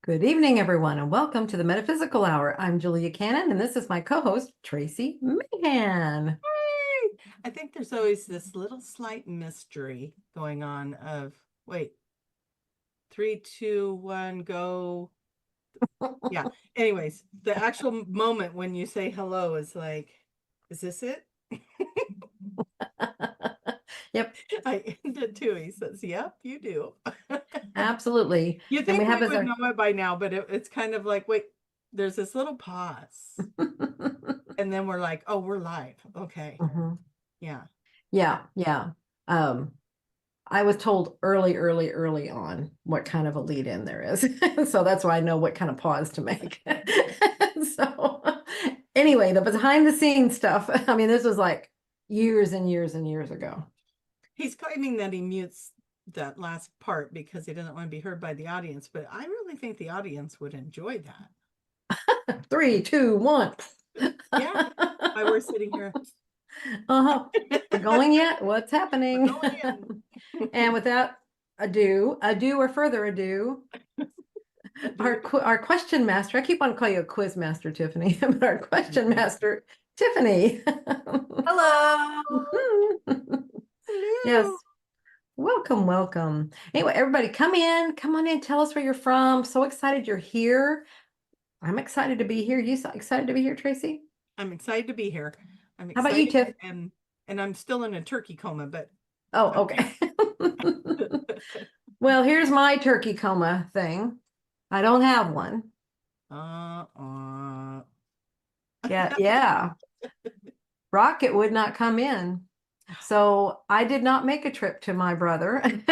Good evening, everyone, and welcome to the Metaphysical Hour. I'm Julia Cannon, and this is my co-host, Tracy Mahan. Hey! I think there's always this little slight mystery going on of, wait, 3, 2, 1, go. Yeah. Anyways, the actual moment when you say hello is like, is this it? Yep, I ended too. He says, yep, you do. absolutely. You And we think we have as would our know it by now, but it's kind of like, wait, there's this little pause. And then we're like, oh, we're live. Okay. Mhm. Yeah. Yeah. Um, I was told early on what kind of a lead in there is. So that's why I know what kind of pause to make. So anyway, the behind the scenes stuff. I mean, this was like years and years and years ago. He's claiming that he mutes that last part because he doesn't want to be heard by the audience, but I really think the audience would enjoy that. 3, 2, 1. Yeah. Why we're sitting here. Uh-huh. We're going yet? What's happening? We're going in. And without ado or further ado, our question master, I keep on calling you a quiz master, Tiffany, but our question master, Tiffany. Hello. Yes. Hello. Welcome. Anyway, everybody come on in, tell us where you're from. So excited you're here. I'm excited to be here. You excited to be here, Tracy? I'm excited to be here. I'm How about you, excited Tiff? and I'm still in a turkey coma, but Oh, okay. Well, here's my turkey coma thing. I don't have one. Yeah. Rocket would not come in. So I did not make a trip to my brother and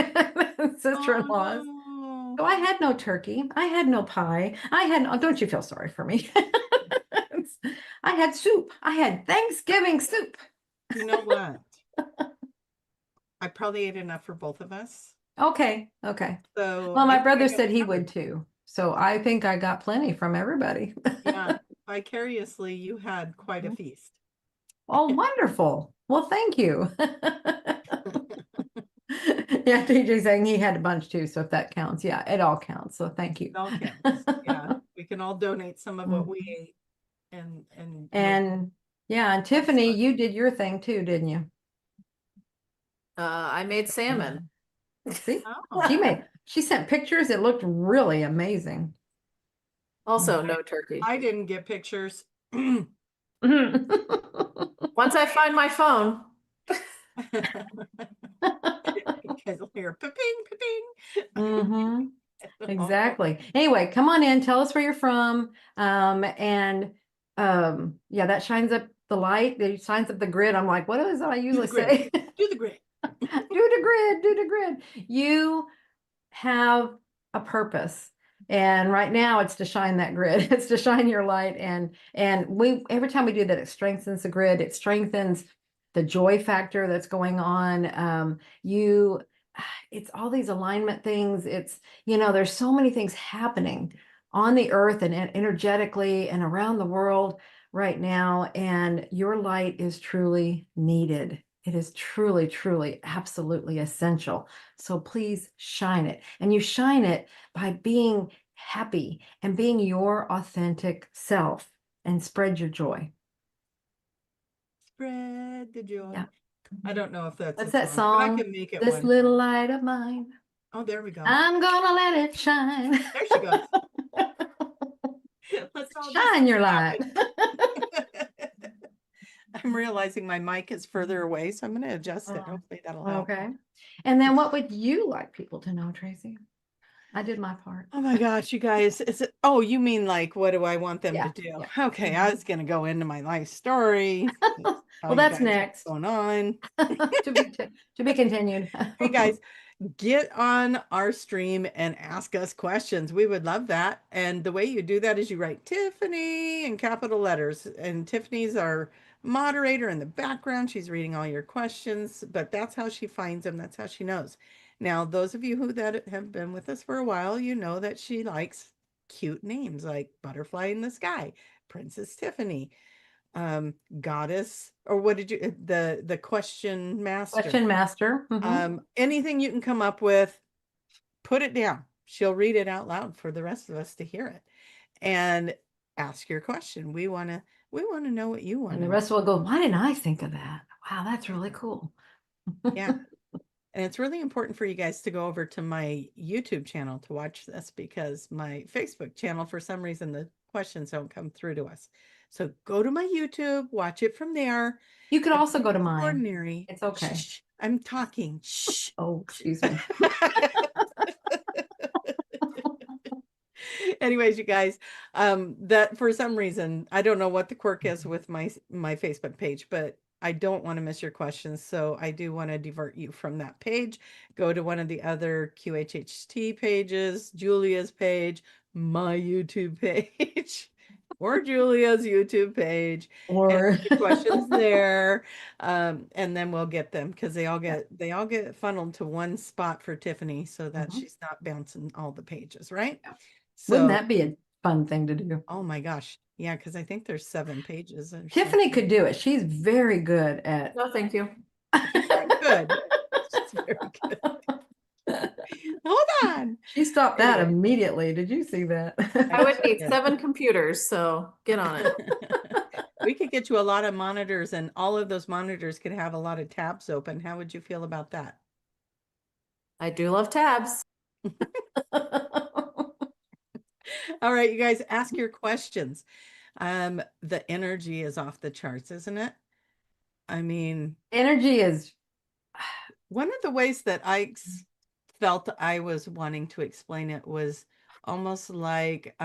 sister-in-law's. no. So I had no turkey. I had no pie. I had no, don't you feel sorry for me? I had soup. I had Thanksgiving soup. You know what? I probably ate enough for both of us. Okay. So Well, I my think brother I got said he covered. would too. So I think I got plenty from everybody. Yeah, vicariously, you had quite a feast. Oh, wonderful. Well, thank you. Yeah, TJ saying he had a bunch too. So if that counts, yeah, it all counts. So thank you. It all counts. Yeah, we can all donate some of what we Mhm. ate, and And yeah, and Tiffany, you did your thing too, didn't you? I made salmon. See, Oh, she sent pictures. It looked really amazing. Also, no turkey. I didn't get pictures. Once I find my phone. Because you'll hear ping, Mm-hmm. Exactly. Anyway, come on in. Tell us where you're from. Yeah, that shines up the light. It shines up the grid. I'm like, what is it I Do usually the grid. say? Do the grid. Do the grid. You have a purpose. And right now it's to shine that grid. It's to shine your light. And we every time we do that, it strengthens the grid, it strengthens the joy factor that's going on. It's all these alignment things. There's so many things happening on the earth and energetically and around the world right now. And your light is truly needed. It is truly, absolutely essential. So please shine it. And you shine it by being happy and being your authentic self and spread your joy. Spread the joy. Yeah. I don't know if that's What's a that song, but I song? can make it This one. little light of mine. Oh, there we go. I'm gonna let it shine. There she goes. Let's all just Shine your light. I'm realizing my mic is further away, so I'm going to adjust it. Hopefully that'll help. Okay. And then what would you like people to know, Tracy? I did my part. Oh my gosh, you guys, oh, you mean like, what do I want them to do? Yeah. Okay, I was going to go into my life story. Well, that's next. What's going on. to be continued. Hey guys, get on our stream and ask us questions. We would love that. And the way you do that is you write Tiffany in capital letters. And Tiffany's our moderator in the background. She's reading all your questions, but that's how she finds them. That's how she knows. Now, those of you that have been with us for a while, you know that she likes cute names like Butterfly in the Sky, Princess Tiffany, goddess, or what did you, the question master. Question master. Anything you can come up with, put it down. she'll read it out loud for the rest of us to hear it, and ask your question. We want to know what you want And to the know. rest will go, why didn't I think of that? Wow, that's really cool. Yeah. And it's really important for you guys to go over to my YouTube channel to watch this, because my Facebook channel, for some reason, the questions don't come through to us. So go to my YouTube, watch it from there. You could It's also go to mine. extraordinary. It's okay. Shh, I'm talking. Shh. Oh, excuse me. Anyways, you guys, that for some reason, I don't know what the quirk is with my Facebook page, but I don't want to miss your questions. So I do want to divert you from that page. Go to one of the other QHHT pages, Julia's page, my YouTube page, or Julia's YouTube page, and Or put the questions there. And then we'll get them, because they all get funneled to one spot for Tiffany, so that Mhm. she's not bouncing all the pages, right? Yeah. Wouldn't So, that be a fun thing to do? oh my gosh. Yeah, because I think there's 7 pages or Tiffany something. could do it. She's very good at. No, thank you. She's very good. She's very good. Hold on. She stopped that Anyway. immediately. Did you see that? I would need Yeah. 7 computers, so get on it. We could get you a lot of monitors, and all of those monitors could have a lot of tabs open. How would you feel about that? I do love tabs. All right, you guys, ask your questions. The energy is off the charts, isn't it? I mean, Energy is. one of the ways that I felt I was wanting to explain it was almost like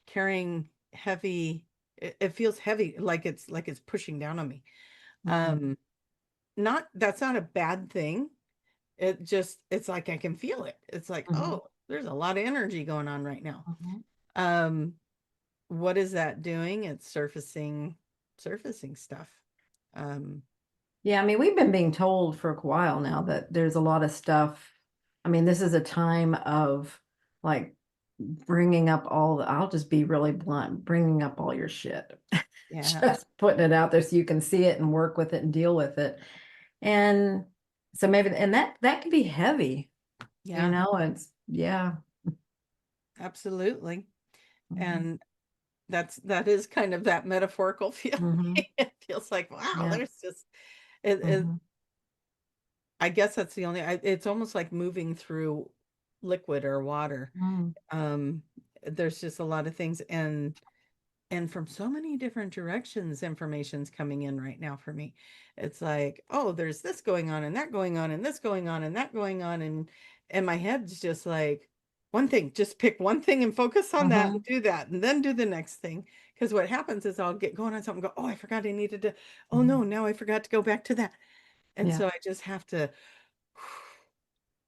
carrying heavy. It feels heavy, like it's pushing down on me. Mhm. Not That's not a bad thing. It's like I can feel it. It's like, Mhm. oh, there's a lot of energy going on right now. Mhm. Um, what is that doing? It's surfacing stuff. Yeah, I mean, we've been being told for a while now that there's a lot of stuff. I mean, this is a time of like bringing up I'll just be really blunt, bringing up all your shit. Yeah, Just putting it out there so you can see it and work with it and deal with it. And so maybe, and that can be heavy, yeah, it's, yeah. absolutely. Mhm. And that is kind of that metaphorical feeling. Mhm. It feels like, wow, Yeah. there's just it, Mhm. I guess that's the only it's almost like moving through liquid or water. Mhm. Um, there's just a lot of things, and from so many different directions, information's coming in right now for me. It's like, oh, there's this going on, and that going on, and this going on, and that going on, and my head's just like, one thing, just pick one thing and focus on that and Mhm. do that, and then do the next thing. Because what happens is I'll get going on something, go, oh, I forgot I needed to, oh no, Mhm. now I forgot to go back to that. And Yeah. so I just have to,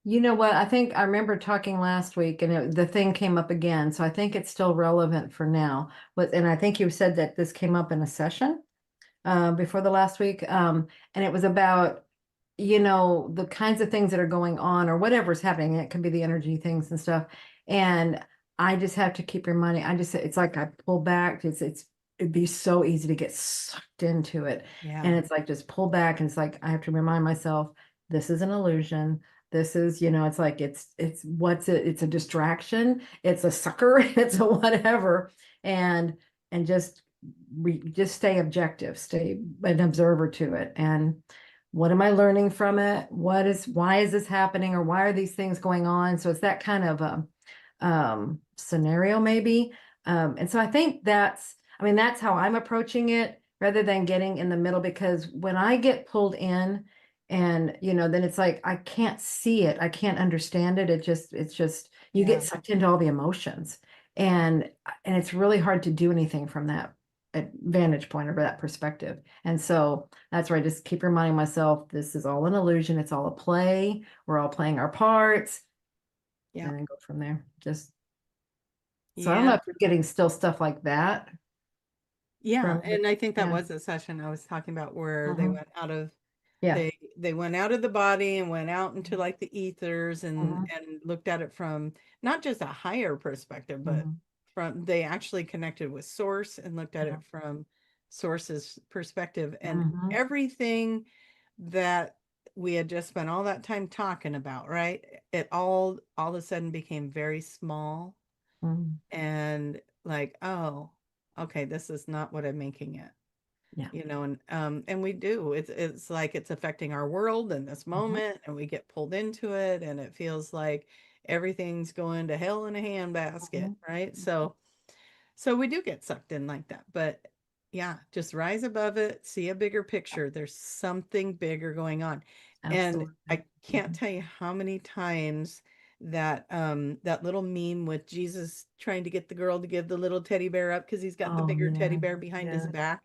You know what? I think I remember talking last week and the thing came up again. So I think it's still relevant for now. And I think you said that this came up in a session before the last week. And it was about, the kinds of things that are going on or whatever's happening. It can be the energy things and stuff. And I just have to keep reminding, it's like I pull back. It'd be so easy to get sucked into it. And yeah, it's like just pull back. And it's like I have to remind myself, this is an illusion. This is, it's like it's a distraction, it's a sucker, it's a whatever. And just stay objective, stay an observer to it. And what am I learning from it? Why is this happening, or why are these things going on? So it's that kind of a scenario maybe. And so I think that's how I'm approaching it, rather than getting in the middle, because when I get pulled in and then it's like I can't see it, I can't understand it. It's just you yeah, get sucked into all the emotions, and it's really hard to do anything from that vantage point or that perspective. And so that's where I just keep reminding myself, this is all an illusion, it's all a play, we're all playing our parts, yeah, and then go from there. Just so I don't know yeah. if you're getting still stuff like that Yeah, from and I think that yeah. was a session I was talking about, where they Mhm. went out of Yeah. they went out of the body and went out into Mhm. like the ethers, and Mhm. looked at it from not just a higher perspective, but Mhm. from they actually connected with source and looked at Yeah. it from source's perspective, and Mhm. everything that we had just spent all that time talking about, right? It all of a sudden became very small Mm, and like, oh, okay, this is not what I'm making it. yeah. And we do. It's like it's affecting our world in this Mhm. moment, and we get pulled into it, and it feels like everything's going to hell in a handbasket, Mhm. right? So we do get sucked in like that. But yeah, just rise above it, see a bigger picture. There's something bigger going on. And Absolutely. I can't Mhm. tell you how many times that little meme with Jesus trying to get the girl to give the little teddy bear up because he's got the Oh, bigger teddy yeah. bear behind his Yeah. back.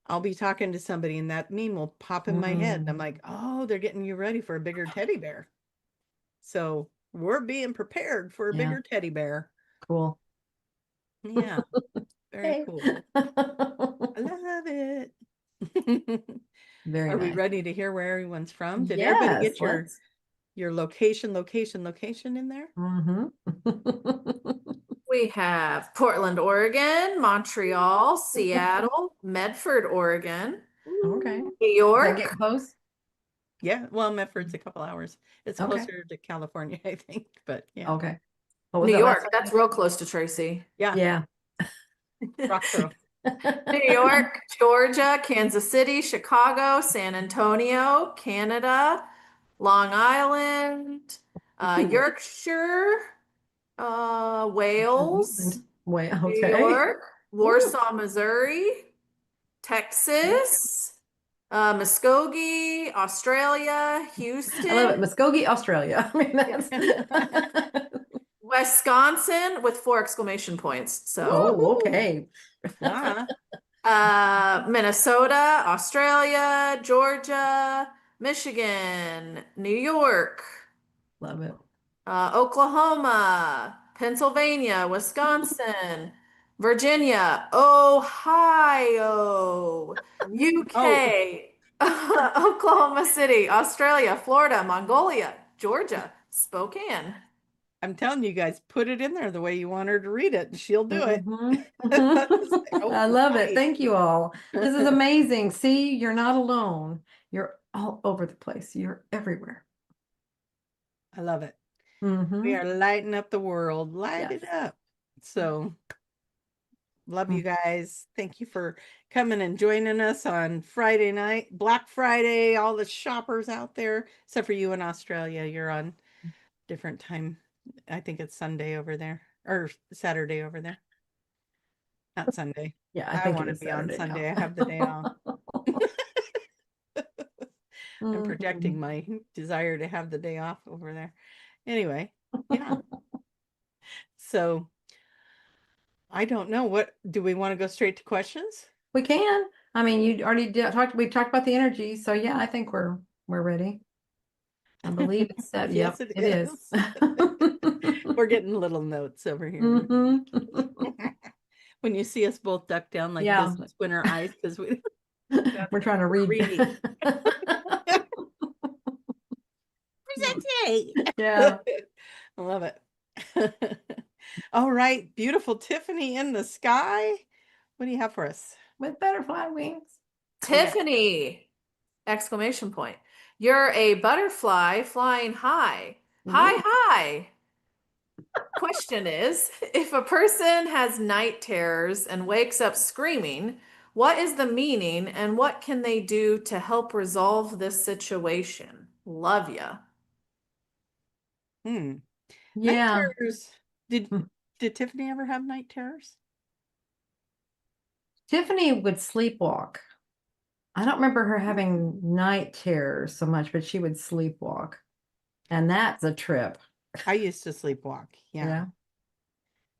I'll be talking to somebody and that meme will pop in my head. And I'm Mm, like, oh, they're getting you ready for a bigger teddy bear. So we're being prepared for a yeah. bigger teddy bear. Cool. Yeah, very Hey. cool. I love it. Very Are we nice. ready to hear where everyone's from? Did everybody Yes, get let's. your location in there? Mhm. We have Portland, Oregon, Montreal, Seattle, Medford, Oregon, Okay. New Does that get York. close? Yeah, well, Medford's a couple hours. It's Okay. closer to California, I think, but yeah. Okay. What was New that last York, one? that's real close to Tracy. Yeah, Yeah. Roxborough. New York, Georgia, Kansas City, Chicago, San Antonio, Canada, Long Island, Yorkshire, Wales, Wait, New okay. York, Ooh, Warsaw, Missouri, okay. Texas, Muskogee, Australia, I love Houston, it. Muskogee, Australia. I mean, yeah, that's. Wisconsin with 4 exclamation points. So, Oh, Woohoo! okay. Yeah, Minnesota, Australia, Georgia, Michigan, New York, Love it. Oklahoma, Pennsylvania, Wisconsin, Virginia, Ohio, oh, UK, Oklahoma City, Australia, Florida, Mongolia, Georgia, Spokane. I'm telling you guys, put it in there the way you want her to read it, and she'll do it. Mhm. It's like, I oh, love it. right. Thank you all. This is amazing. See, you're not alone. You're all over the place. You're everywhere. I love it. We Hmm. are lighting up the world. Light it Yes. up. So love you Mm. guys. Thank you for coming and joining us on Friday night, Black Friday, all the shoppers out there, except for you in Australia. You're on different time. I think it's Sunday over there or Saturday over there. Not Sunday. Yeah, I I think it want to is be on Saturday now. Sunday. I have the day off. I'm projecting Mhm. my desire to have the day off over there. Anyway, yeah. So I don't know. What do we want to go straight to questions? We can. I mean, you already talked. We talked about the energy, so yeah, I think we're ready. I believe it's set. Yes, Yep, it it is. is. We're getting little notes over here. Hmm. When you see us both duck down like Yeah, this and squint our eyes because we're trying to we're read. reading. Presente. Yeah, I love it. All right, beautiful Tiffany in the sky. What do you have for us? with butterfly wings. Tiffany! Exclamation point. You're a butterfly flying high. Hi, Ooh. hi. Question is, if a person has night terrors and wakes up screaming, what is the meaning and what can they do to help resolve this situation? Love ya. Hmm. Night Yeah. terrors. Did Hmm. did Tiffany ever have night terrors? Tiffany would sleepwalk. I don't remember her having night terrors so much, but she would sleepwalk. And that's a trip. I used to sleepwalk. Yeah.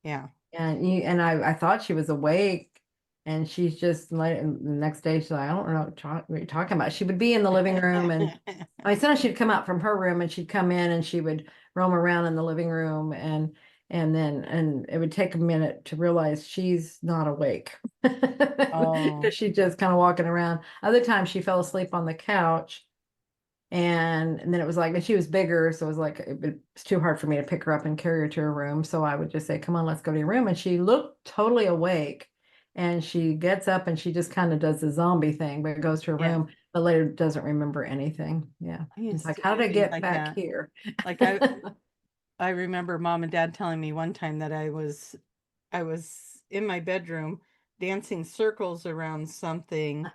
Yeah. Yeah. And I thought she was awake, and she's just like the next day she's like, I don't know what you're talking about. She would be in the living room, and I mean, sometimes she'd come out from her room and she'd come in and she would roam around in the living room, and it would take a minute to realize she's not awake. Oh, She's just kind of walking around. Other times she fell asleep on the couch, and then it was like, and she was bigger, so it was like it's too hard for me to pick her up and carry her to her room. So I would just say, "Come on, let's go to your room." And she looked totally awake, and she gets up and she just kind of does the zombie thing, but goes to her yes. room. but later doesn't remember anything. Yeah. I It's used like, to how do did I things get like back that. here? Like I remember mom and dad telling me one time that I was in my bedroom dancing circles around something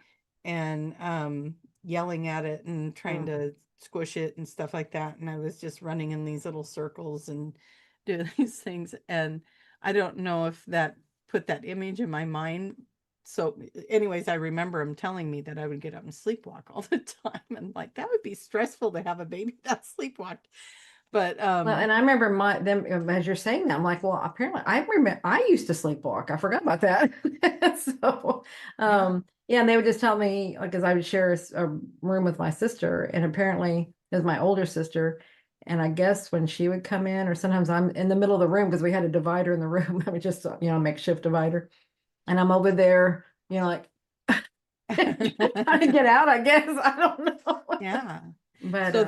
and yelling at it and trying Mm, to squish it and stuff like that. And I was just running in these little circles and doing these things. And I don't know if that put that image in my mind. So, anyways, I remember him telling me that I would get up and sleepwalk all the time. And like that would be stressful to have a baby that sleepwalked. But Well, and I remember them as you're saying that, I'm like, well, apparently I remember I used to sleepwalk. I forgot about that. So, yeah. yeah, and they would just tell me because I would share a room with my sister, and apparently it was my older sister. And I guess when she would come in, or sometimes I'm in the middle of the room because we had a divider in the room. I mean, just makeshift divider, and I'm over there, like trying to get out. I guess I don't know, Yeah. but So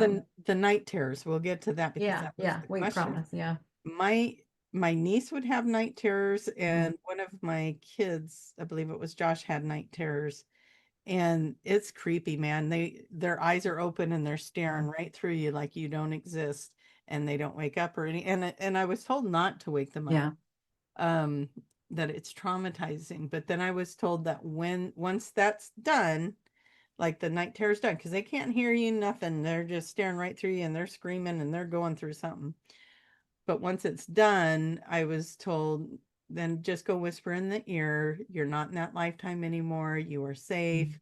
the night terrors, we'll get to that because yeah, that was yeah, the we question. promise. Yeah. My my niece would have night terrors, Mhm. and one of my kids, I believe it was Josh, had night terrors. And it's creepy, man. Their eyes are open and they're staring right through you like you don't exist, and they don't wake up or any. And I was told not to wake them up. Yeah. Um, that it's traumatizing. But then I was told that once that's done, like the night terror's done, because they can't hear you, nothing. They're just staring right through you and they're screaming and they're going through something. But once it's done, I was told, then just go whisper in the ear, you're not in that lifetime anymore. You are safe.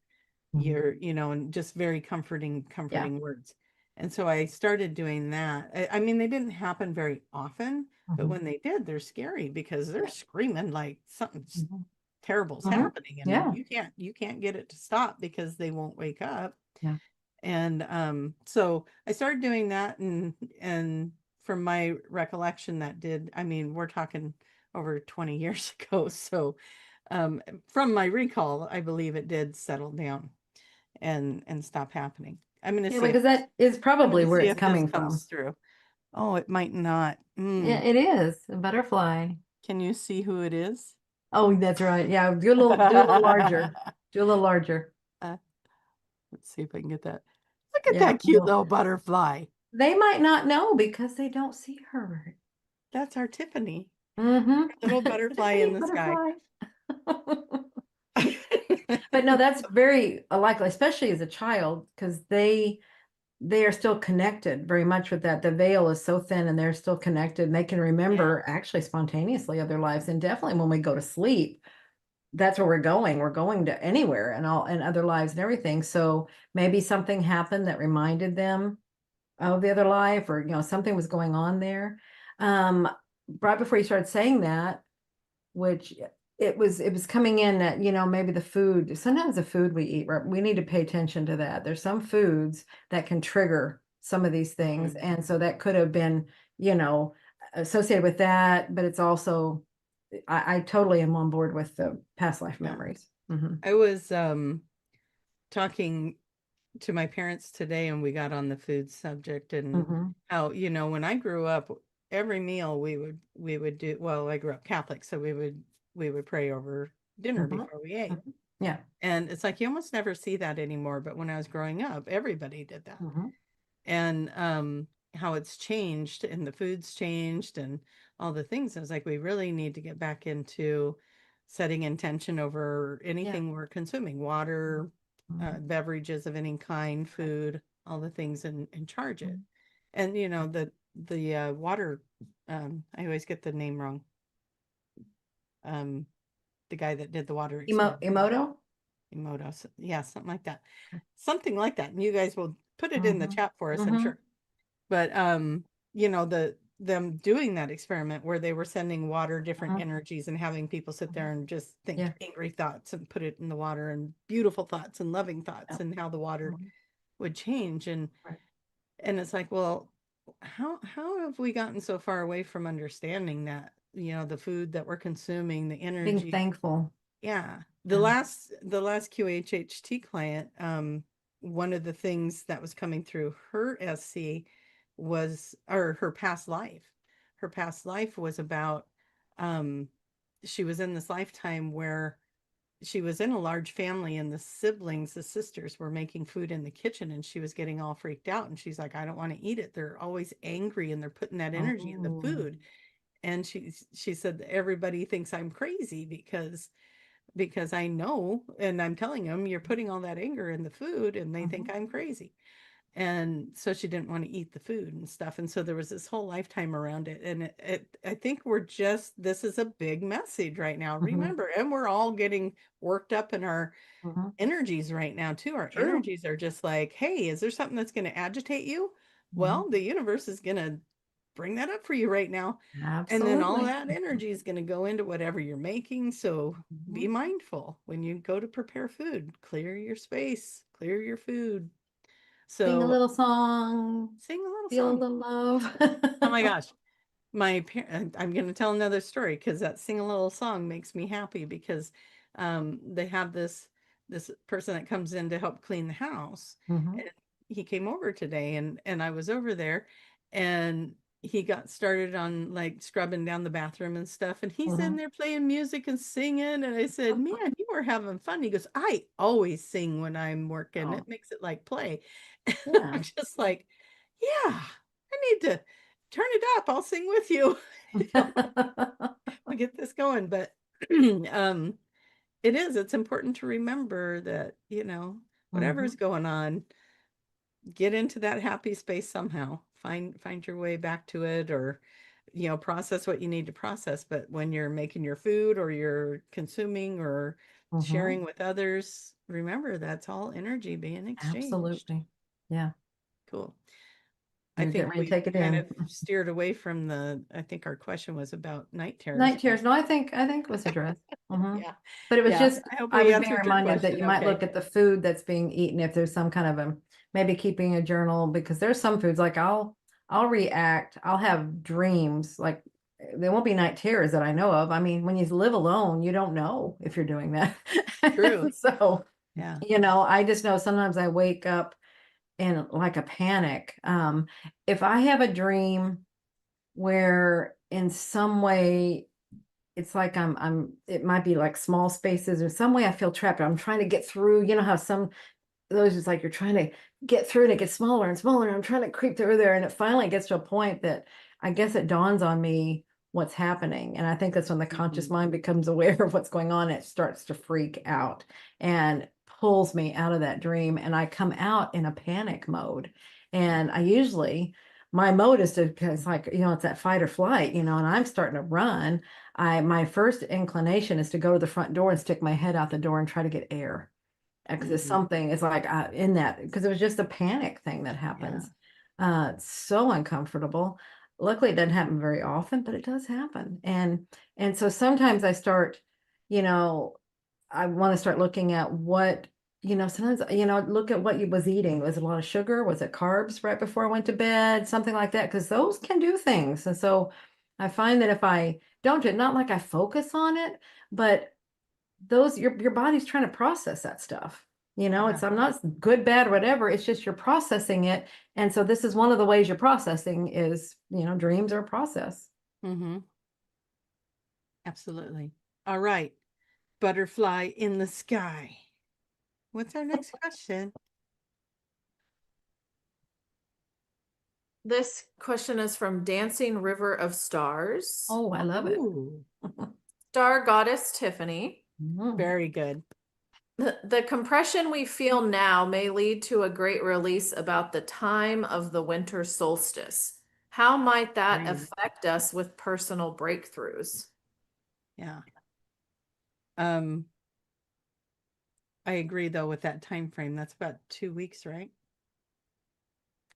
Mhm. And just very comforting, Yeah. comforting words. And so I started doing that. I mean, they didn't happen very often, but Mhm. when they did, they're scary because they're Yeah. screaming like something's Mhm. terrible's Mhm. happening, and Yeah. you can't get it to stop because they won't wake up. Yeah. And so I started doing that, and from my recollection, that did, I mean, we're talking over 20 years ago. So from my recall, I believe it did settle down and stop happening. Yeah, because that is I'm probably gonna where see it's if this coming comes from. through. Oh, it might not. Yeah, it is a butterfly. Can you see who it is? Oh, that's right. Yeah, do a little larger. Do a little larger. Uh, let's see if I can get that. Look at Yeah. that cute Well, little butterfly. they might not know because they don't see her. That's our Tiffany, Mm-hmm. our little butterfly in Tiffany the sky. butterfly. But no, that's very likely, especially as a child, because they are still connected very much with that. The veil is so thin and they're still connected and they can Yeah. remember actually spontaneously of their lives. And definitely when we go to sleep, that's where we're going. We're going to anywhere and all and other lives and everything. So maybe something happened that reminded them of the other life, or something was going on there. Um, right before you started saying that, which it was coming in that maybe the food, sometimes the food we eat, right, we need to pay attention to that. There's some foods that can trigger some of these things, Mm. and so that could have been you know associated with that, but it's also I totally am on board with the past life Yeah. memories. Hmm. I was talking to my parents today, and we got on the food subject, and Hmm. how, when I grew up, every meal we would do, well, I grew up Catholic, so we would pray over dinner Hmm. before we ate. Yeah. And it's like you almost never see that anymore, but when I was growing up, everybody did that. Hmm. And how it's changed and the food's changed and all the things. I was like, we really need to get back into setting intention over Yeah. anything we're consuming, water, Hmm. beverages of any kind, food, all the things, and charge it. Hmm. And the water, I always get the name wrong. Um, the guy that did the water experiment. Emoto. Emoto, yeah, something like that. Something like that. And you guys will put it in the Hmm. chat for us, I'm Hmm. sure. But them doing that experiment where they were sending water different Hmm. energies and having people sit there and just think Yeah. angry thoughts and put it in the water, and beautiful thoughts and loving thoughts, Yeah. and how the water Mhm. would change. and Right. and it's like, well, how have we gotten so far away from understanding that, the food that we're consuming, the Being energy. thankful. Yeah. The Yeah. last QHHT client, one of the things that was coming through her SC was, or her past life. Her past life was about, um, she was in this lifetime where she was in a large family, and the siblings, the sisters, were making food in the kitchen, and she was getting all freaked out, and she's like, I don't want to eat it. They're always angry and they're putting that energy in the Oh. food. And she said everybody thinks I'm crazy because I know, and I'm telling them you're putting all that anger in the food, and they think Mhm. I'm crazy. And so she didn't want to eat the food and stuff. And so there was this whole lifetime around it. And I think this is a big message right now. Mhm. Remember, and we're all getting worked up in our Mhm. energies right now too. Our True. energies are just like, hey, is there something that's going to agitate you? Mhm. Well, the universe is going to bring that up for you right now. And then all Absolutely. that energy is going to go into whatever you're making. So be Mhm. mindful when you go to prepare food, clear your space, clear your food. Sing a So little song, sing a little feel a song. little love. Oh my gosh. I'm going to tell another story because that sing a little song makes me happy because they have this person that comes in to help clean the house, Mhm. and he came over today, and I was over there, and he got started on like scrubbing down the bathroom and stuff, and he's in Mhm. there playing music and singing, and I said, man, you were having fun. He goes, I always sing when I'm working, Oh, it makes it like play. I'm yeah. just like, yeah, I need to turn it up. I'll sing with you. You know, we'll get this going. But um, it's important to remember that, whatever's Mhm. going on, get into that happy space somehow. Find your way back to it, or, process what you need to process. But when you're making your food or you're consuming or Mhm. sharing with others, remember that's all energy being exchanged. Absolutely. Yeah. Cool. I You're getting think ready to we take it kind in. of steered away from I think our question was about night terrors. Night terrors. No, I think it was addressed. Mhm. Yeah. But it was Yeah. just, I hope I we was being answered your reminded that question. you might Okay. look at the food that's being eaten if there's some kind of maybe keeping a journal, because there's some foods like I'll react, I'll have dreams, like there won't be night terrors that I know of. I mean, when you live alone, you don't know if you're doing that. True. So, Yeah. I just know sometimes I wake up in like a panic. If I have a dream where in some way it's like it might be like small spaces or some way I feel trapped. I'm trying to get through, how some those is like you're trying to get through and it gets smaller and smaller. And I'm trying to creep through there. And it finally gets to a point that I guess it dawns on me what's happening. And I think that's when the conscious Mhm. mind becomes aware of what's going on. It starts to freak out and pulls me out of that dream. And I come out in a panic mode. And I usually, my mode is to, because it's like, it's that fight or flight, and I'm starting to run. My first inclination is to go to the front door and stick my head out the door and try to get air, because it's Mhm. something, it's like in that, because it was just a panic thing that Yeah. happens. It's so uncomfortable. Luckily, it doesn't happen very often, but it does happen. And so sometimes I start, you know, I want to start looking at what, sometimes, look at what you was eating. Was it a lot of sugar? Was it carbs right before I went to bed? Something like that, because those can do things. And so I find that if I don't do it, not like I focus on it, but those your body's trying to process that stuff. Yeah. It's, I'm not good, bad, whatever. It's just you're processing it. And so this is one of the ways you're processing is, dreams are a process. Mhm. Absolutely. All right. Butterfly in the sky. What's our next question? This question is from Dancing River of Stars. Oh, I love it. Ooh, Star Goddess Tiffany. Mhm. very good. The compression we feel now may lead to a great release about the time of the winter solstice. How might that Agree. affect us with personal breakthroughs? Yeah. Um, I agree though with that time frame. That's about 2 weeks, right?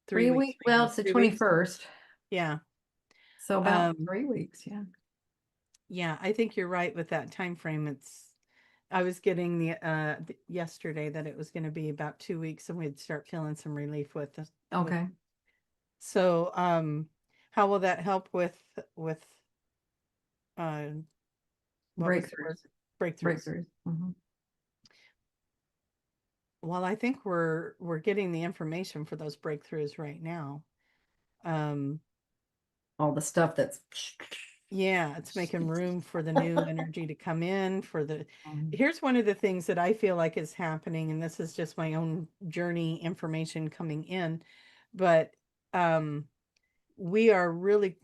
3 weeks 3 weeks. Well, maybe. it's the 2 weeks. 21st. Yeah. So about Um, 3 weeks. Yeah. yeah, I think you're right with that time frame. I was getting yesterday that it was going to be about 2 weeks and we'd start feeling some relief with. Okay. So, how will that help with uh what was the word? Breakthroughs. Breakthroughs. Breakthroughs. Mhm. Well, I think we're getting the information for those breakthroughs right now. Um, All the stuff that's Yeah, it's making room for the new energy to come in for the here's one of the things that I feel like is happening, and this is just my own journey information coming in, but we are really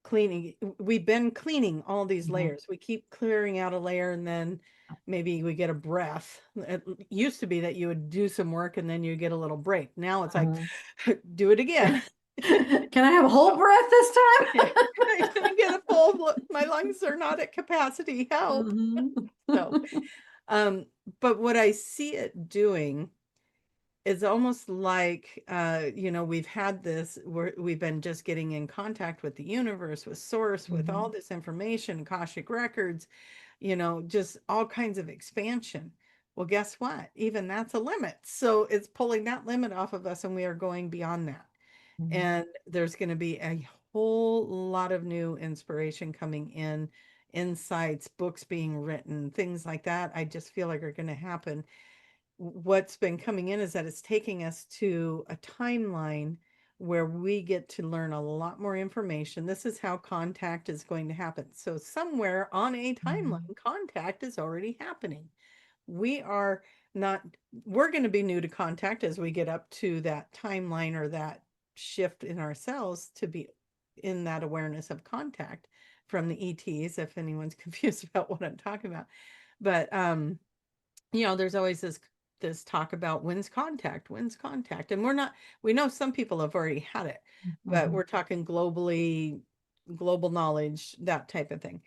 cleaning. We've been cleaning all these Mhm. layers. We keep clearing out a layer and then maybe we get a breath. It used to be that you would do some work and then you get a little break. Now it's like, Mhm. do it again. Can I have a whole breath this Yeah, time? I didn't get a full, my lungs are not at capacity. Help. Mhm. So, um, but what I see it doing is almost like, we've had this, we've been just getting in contact with the universe, with source, with all Mhm. this information, Akashic records, just all kinds of expansion. Well, guess what? Even that's a limit. So it's pulling that limit off of us and we are going beyond that. Mhm. And there's going to be a whole lot of new inspiration coming in, insights, books being written, things like that. I just feel like are going to happen. What's been coming in is that it's taking us to a timeline where we get to learn a lot more information. This is how contact is going to happen. So somewhere on a Mhm. timeline, contact is already happening. We are not, we're going to be new to contact as we get up to that timeline or that shift in ourselves to be in that awareness of contact from the ETs, if anyone's confused about what I'm talking about. But there's always this talk about when's contact, and we know some people have already had it, but Mhm. we're talking globally, global knowledge, that type of thing.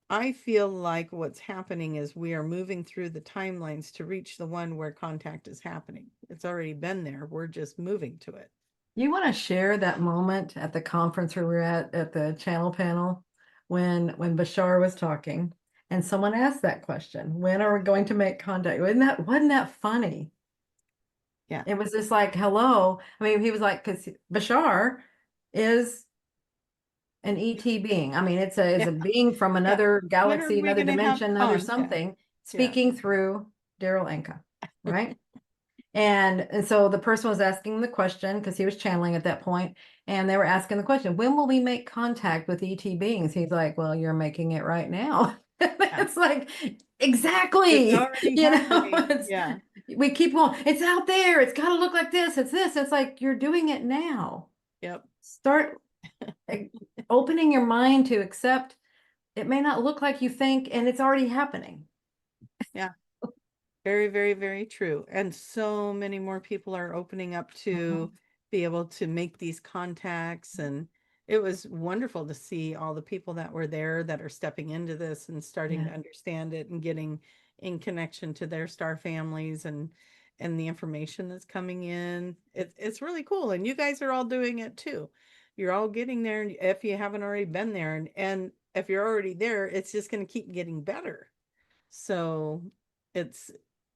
I feel like what's happening is we are moving through the timelines to reach the one where contact is happening. It's already been there. We're just moving to it. You want to share that moment at the conference we were at the channel panel when Bashar was talking and someone asked that question, when are we going to make contact? Wasn't that funny? Yeah. It was just like, hello. I mean, he was like, because Bashar is an ET being. I mean, it's Yeah. a being from Yeah. another When are galaxy, we another going to have dimension, another contact? something, Yeah. speaking through Daryl Anka, right? And so the person was asking the question because he was channeling at that point, and they were asking the question, when will we make contact with ET beings? He's like, well, you're making it right now. Yeah. It's like, It's exactly, already happening. it's Yeah. we keep going, it's out there, it's got to look like this, it's this, it's like you're doing it now. Yep. Start opening your mind to accept it may not look like you think, and it's already happening. Yeah. Very, very, very true. And so many more people are opening up to Mhm. be able to make these contacts. And it was wonderful to see all the people that were there that are stepping into this and starting to Yeah. understand it and getting in connection to their star families and the information that's coming in. It's really cool. And you guys are all doing it too. You're all getting there if you haven't already been there. And if you're already there, it's just going to keep getting better. So it's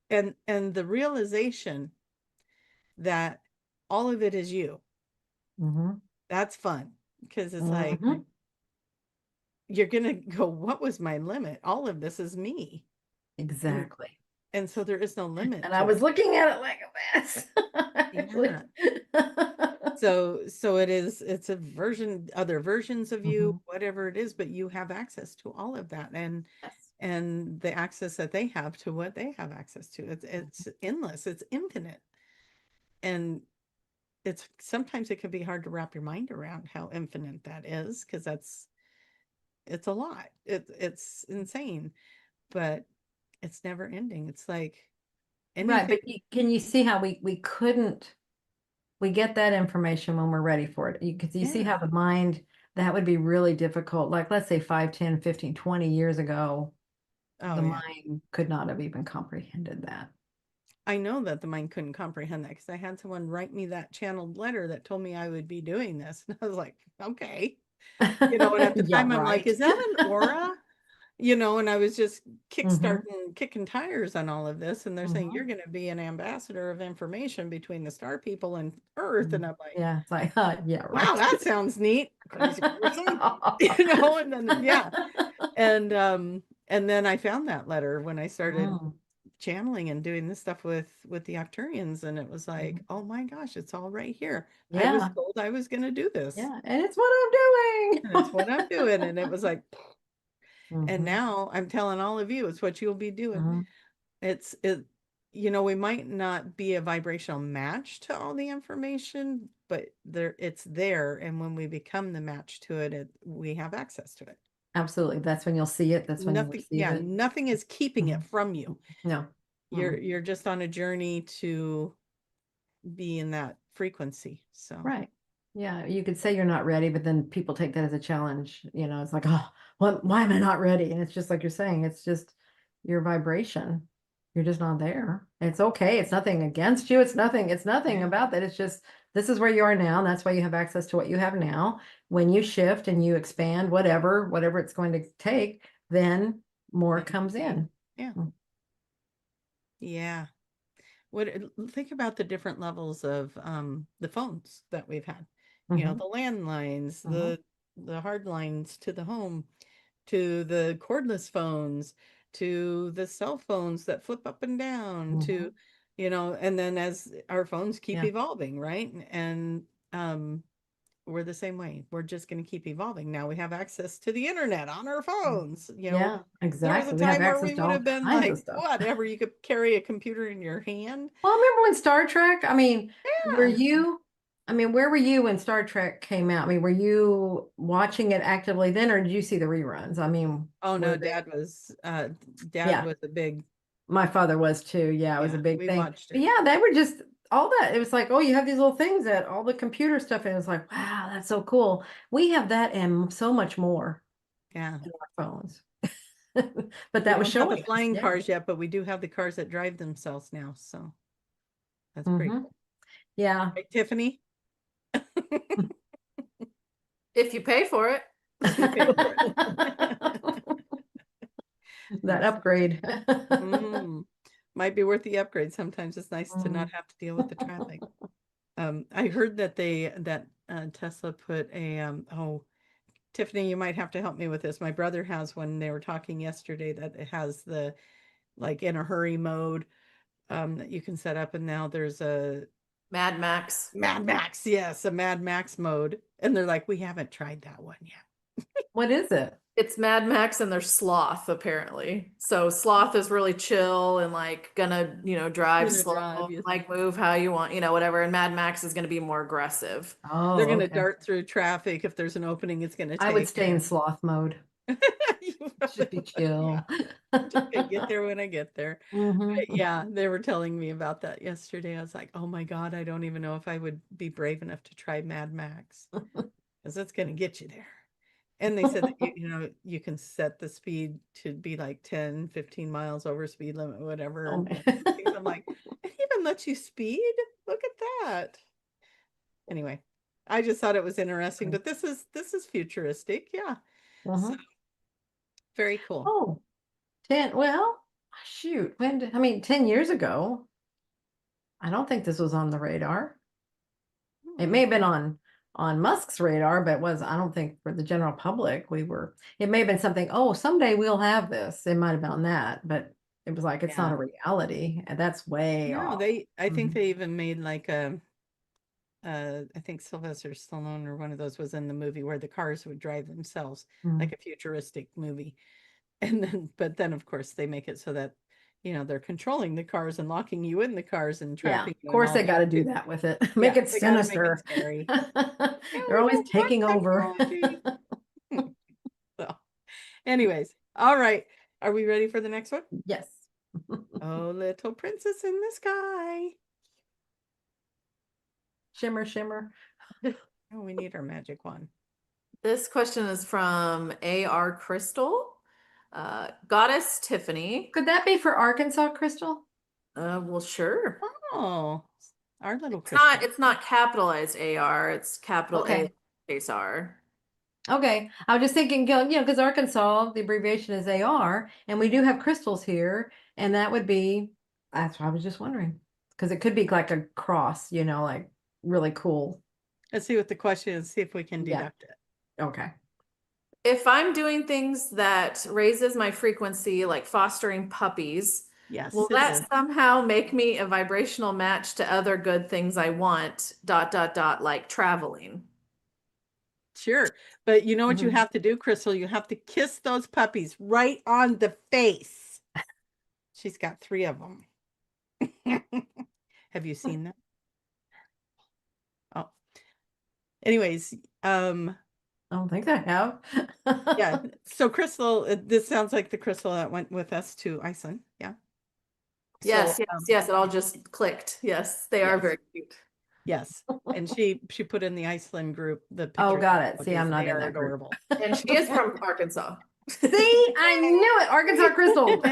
and the realization that all of it is you. Mhm. That's fun because it's like Mhm. you're gonna go, what was my limit? All of this is me. And Exactly. and so there is no limit And I to was it. looking at it like this, actually. Yeah. So it's a version, other versions of you, Mhm. whatever it is, but you have access to all of that Yes. and the access that they have to what they have access to. It's endless, it's infinite. And it's sometimes it can be hard to wrap your mind around how infinite that is because it's a lot. It's insane, but it's never ending. It's like Right, anything. but can you see how we get that information when we're ready for it? Because you see Yeah. how the mind, that would be really difficult. Like, let's say 5, 10, 15, 20 years ago, Oh the yeah. mind could not have even comprehended that. I know that the mind couldn't comprehend that because I had someone write me that channeled letter that told me I would be doing this. And I was like, okay. And at the Yeah, time I'm like, right. is that an aura? And I was just Hmm. kicking tires on all of this. And they're saying, you're Hmm. going to be an ambassador of information between the star people and Earth. And I'm like, Yeah, it's like, yeah, wow, right. that sounds neat. Crazy person. And then, yeah. And then I found that letter when I started Mm. channeling and doing this stuff with the Octurians, and it was like, oh my gosh, it's all right here. I was Yeah. told I was going to do this, Yeah. And it's what I'm and it's what I'm doing. And it was like, doing. and Hmm. now I'm telling all of you, it's what you'll be doing. Hmm. It, we might not be a vibrational match to all the information, but it's there. And when we become the match to it, we have access to it. Absolutely. That's when you'll see it. That's when you'll Nothing, receive yeah, it. nothing is keeping Mhm. it from you. No. Mm-mm. You're just on a journey to be in that frequency. So Right. Yeah. You could say you're not ready, but then people take that as a challenge. It's like, oh, why am I not ready? And it's just like you're saying, it's just your vibration. You're just not there. It's okay. It's nothing against you. It's nothing yeah, about that. It's just this is where you are now. And that's why you have access to what you have now. When you shift and you expand, whatever it's going to take, then more then comes in. yeah, yeah. Think about the different levels of the phones that we've had. Mm-hmm. The landlines, Mm-hmm. the hard lines to the home, to the cordless phones, to the cell phones that flip up and down, Mm-hmm. and then as our phones keep Yeah. evolving, right? And we're the same way. We're just going to keep evolving. Now we have access to the internet on our phones. Yeah, There was a exactly. We have time where access we to would all have been kinds of like, stuff. whatever, you could carry a computer in your hand. Well, I remember when Star Trek, Yeah. where were you when Star Trek came out? Were you watching it actively then, or did you see the reruns? Oh no, Were they, dad yeah, was a big, my father was too. Yeah, it was a yeah, big we thing. watched But it. yeah, they were just all that. It was like, oh, you have these little things that all the computer stuff, and it's like, wow, that's so cool. We have that and so much more Yeah. in our phones. But We that was don't have the showing us. flying Yeah. cars yet, but we do have the cars that drive themselves now. So that's pretty Hmm. cool. Yeah. Right, Tiffany? If you pay for it. If you pay for it. That Yes. upgrade. Mm. Might be worth the upgrade. Sometimes it's nice to not Mm. have to deal with the traffic. I heard that Tesla put Tiffany, you might have to help me with this. My brother has one. They were talking yesterday that it has the like in a hurry mode that you can set up, and now there's a Mad Max. Mad Max, yes, a Mad Max mode. And they're like, we haven't tried that one yet. What is it? It's Mad Max and there's Sloth, apparently. So Sloth is really chill and like gonna, drive Gonna slow, drive, yes. like move how you want, whatever. And Mad Max is gonna be more aggressive. They're Oh, gonna okay. dart through traffic if there's an opening it's gonna I would take. stay in sloth mode. You Should be probably would, yeah. chill. Just gonna get there when I get there. Hmm. But yeah, they were telling me about that yesterday. I was like, oh my God, I don't even know if I would be brave enough to try Mad Max because it's gonna get you there. And they said that you can set the speed to be like 10, 15 miles over speed limit, whatever. Oh, And man. things. I'm like, it even lets you speed? Look at that. Anyway, I just thought it was interesting, but this is futuristic. Yeah. So Mhm. very cool. Oh, 10. Well, shoot. 10 years ago, I don't think this was on the radar. It may Hmm. have been on Musk's radar, but I don't think for the general public it may have been something, oh, someday we'll have this. It might have been that, but it was like it's not Yeah. a reality. And that's way No, off. I think Mhm. they even made like I think Sylvester Stallone or one of those was in the movie where the cars would drive themselves, like Mhm. a futuristic movie. But then of course they make it so that, they're controlling the cars and locking you in the cars and Yeah, trapping of you and course all they got that to do too. that with it. Make Yeah, it they got to make it sinister. scary. Yeah, They're we always don't want taking over. technology. So, anyways, all right. Are we ready for the next one? Yes. Oh, little princess in the sky. Shimmer, shimmer. Oh, we need our magic wand. This question is from AR Crystal. Goddess Tiffany. Could that be for Arkansas, Crystal? Well, sure. Oh, our little It's crystal. not it's not capitalized AR, it's capital A Okay. space R. Okay. I was just thinking, because Arkansas, the abbreviation is AR, and we do have crystals here, and that's why I was just wondering. Because it could be like a cross, like really cool. Let's see what the question is, see if we can Yeah. deduct it. Okay. If I'm doing things that raises my frequency, like fostering puppies, Yes, Will it that is. somehow make me a vibrational match to other good things I want, like traveling? Sure. But you know what you Mhm. have to do, Crystal? You have to kiss those puppies right on the face. She's got 3 of them. Have you seen them? Oh, anyways, I don't think I have. yeah. So Crystal, this sounds like the Crystal that went with us to Iceland. Yeah. So, Yes, yes, yes. It all just clicked. Yes, they are yes, very cute. yes. And she put in the Iceland group the Oh, pictures. got it. See, I'm Emojis. not They in are that group. adorable. And she is from Arkansas. See, I knew it. Arkansas crystals.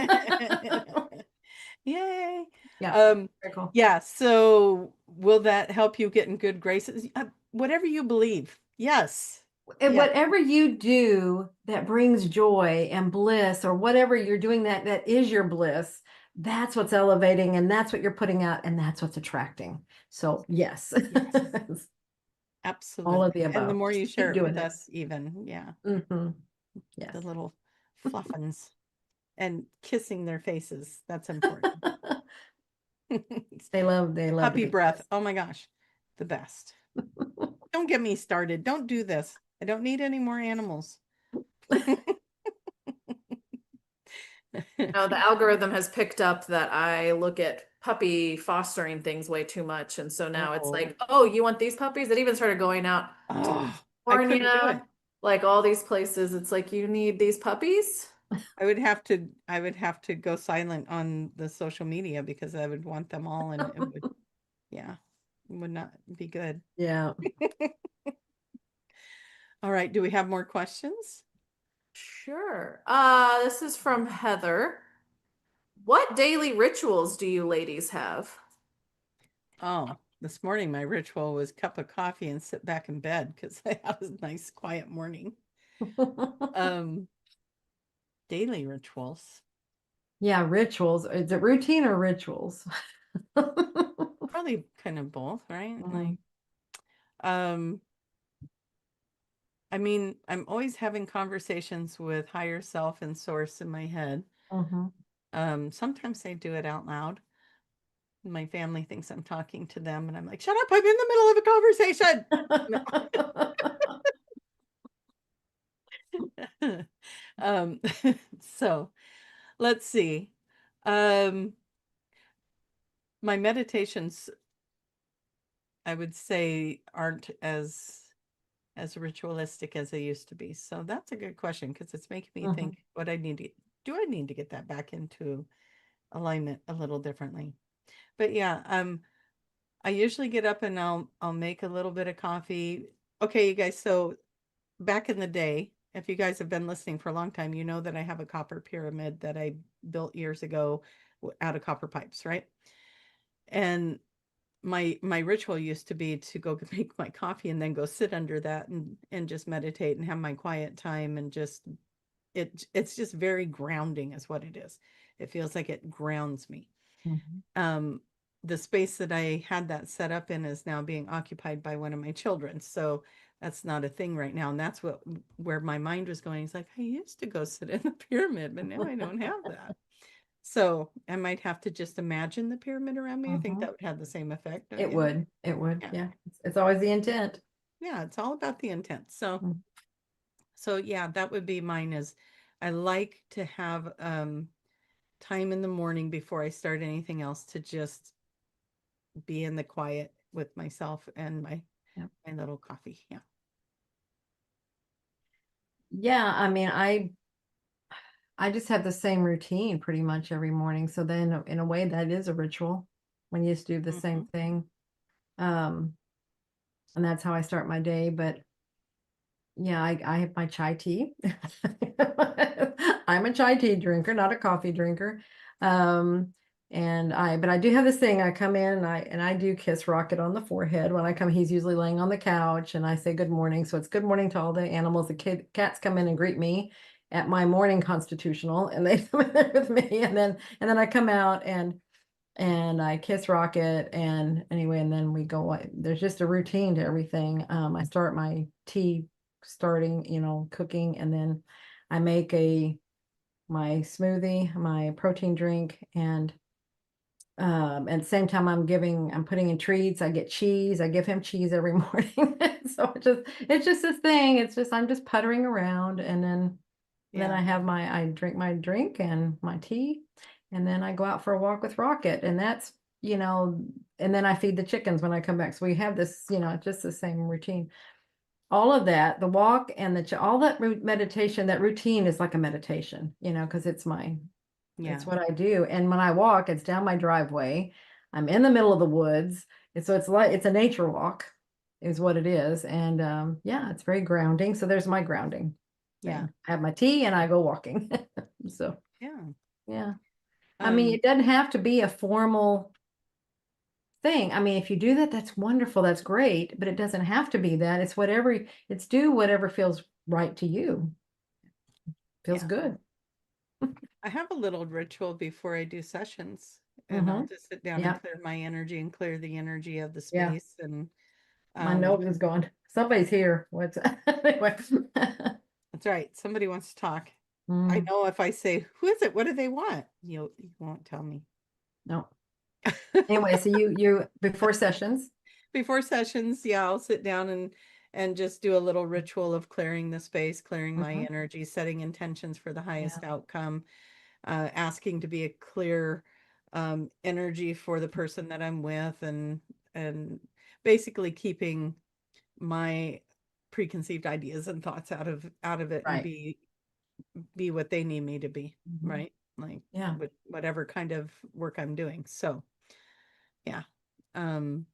Yay. Yeah, very cool. Yeah, so will that help you get in good graces? Whatever you believe. Yes. And Yeah. whatever you do that brings joy and bliss, or whatever you're doing that is your bliss, that's what's elevating, and that's what you're putting out, and that's what's attracting. So yes, Yes. all of Absolutely. the And the above. more you Just share keep it doing with it. us, even, yeah, Yes. the little fluffins and kissing their faces. That's important. They love to Puppy be breath. kissed. Oh my gosh. The best. Don't get me started. Don't do this. I don't need any more animals. No, the algorithm has picked up that I look at puppy fostering things way too much. And so now it's Oh, like, oh, you want these puppies? It even started going out to oh, I couldn't do it. California, like all these places. It's like, you need these puppies? I would have to go silent on the social media because I would want them all and it would, yeah, it would not be good. Yeah. All right, do we have more questions? Sure. This is from Heather. What daily rituals do you ladies have? Oh, this morning my ritual was cup of coffee and sit back in bed because I had a nice quiet morning. Um, daily rituals. Yeah, rituals. Is it routine or rituals? Probably kind of both, right? Mm, Like, um, I mean, I'm always having conversations with higher self and source in my head. mhm. Sometimes I do it out loud. My family thinks I'm talking to them, and I'm like, shut up, I'm in the middle of a conversation. um, so let's see. Um, my meditations, I would say, aren't as ritualistic as they used to be. So that's a good question because it's making me Mhm. think what I need to do. I need to get that back into alignment a little differently. But yeah, I usually get up and I'll make a little bit of coffee. Okay, you guys, so back in the day, if you guys have been listening for a long time, you know that I have a copper pyramid that I built years ago out of copper pipes, right? And my ritual used to be to go make my coffee and then go sit under that and just meditate and have my quiet time and just it's just very grounding is what it is. It feels like it grounds me. Mhm. Um, the space that I had that set up in is now being occupied by one of my children. So that's not a thing right now. And that's where my mind was going. It's like, I used to go sit in the pyramid, but now I don't have that. So I might have to just imagine the pyramid around me. I think Mhm. that would have the same effect, don't It you? would. It would. Yeah. Yeah. It's always the intent. Yeah, it's all about the intent. So Mm. so yeah, that would be mine is I like to have time in the morning before I start anything else to just be in the quiet with myself and Yeah. my little coffee. Yeah. Yeah. I mean, I just have the same routine pretty much every morning. So then in a way that is a ritual when you just do the same Mm-hmm. thing. Um, and that's how I start my day. But yeah, I have my chai tea. I'm a chai tea drinker, not a coffee drinker. Um, but I do have this thing. I come in and I do kiss Rocket on the forehead. When I come, he's usually laying on the couch and I say good morning. So it's good morning to all the animals. Cats come in and greet me at my morning constitutional and they come in there with me. And then I come out and I kiss Rocket and anyway, and then we go, there's just a routine to everything. I start my tea starting, cooking, and then I make a my smoothie, my protein drink, and at the same time I'm putting in treats. I get cheese. I give him cheese every morning. So it's just this thing. It's just I'm just puttering around, and then Yeah. I drink my drink and my tea, and then I go out for a walk with Rocket, and that's, and then I feed the chickens when I come back. So we have this, just the same routine. All of that, the walk and all that meditation, that routine is like a meditation, because it's Yeah. what I do. And when I walk, it's down my driveway. I'm in the middle of the woods. And so it's a nature walk is what it is. And yeah, it's very grounding. So there's my grounding Yeah. thing. I have my tea and I go walking. So Yeah. yeah. I mean, it doesn't have to be a formal thing. I mean, if you do that, that's wonderful. That's great, but it doesn't have to be that. It's do whatever feels right to you. Feels Yeah. good. I have a little ritual before I do sessions, and I'll Mm-hmm. just sit down and Yeah. clear my energy and clear the energy of the Yeah. space. And My nose is gone. Somebody's here. What's anyway? that's right. Somebody wants to talk. I Mm, know if I say, "Who is it? What do they want?" You won't tell me. no. Anyway, so you before sessions. Before sessions, yeah, I'll sit down and just do a little ritual of clearing the space, clearing my Hmm. energy, setting intentions for the Yeah. highest outcome, asking to be a clear energy for the person that I'm with, and basically keeping my preconceived ideas and thoughts out of it, and Right. be what they need me to be, Hmm. right? Like Yeah. with whatever kind of work I'm doing. So yeah. Um,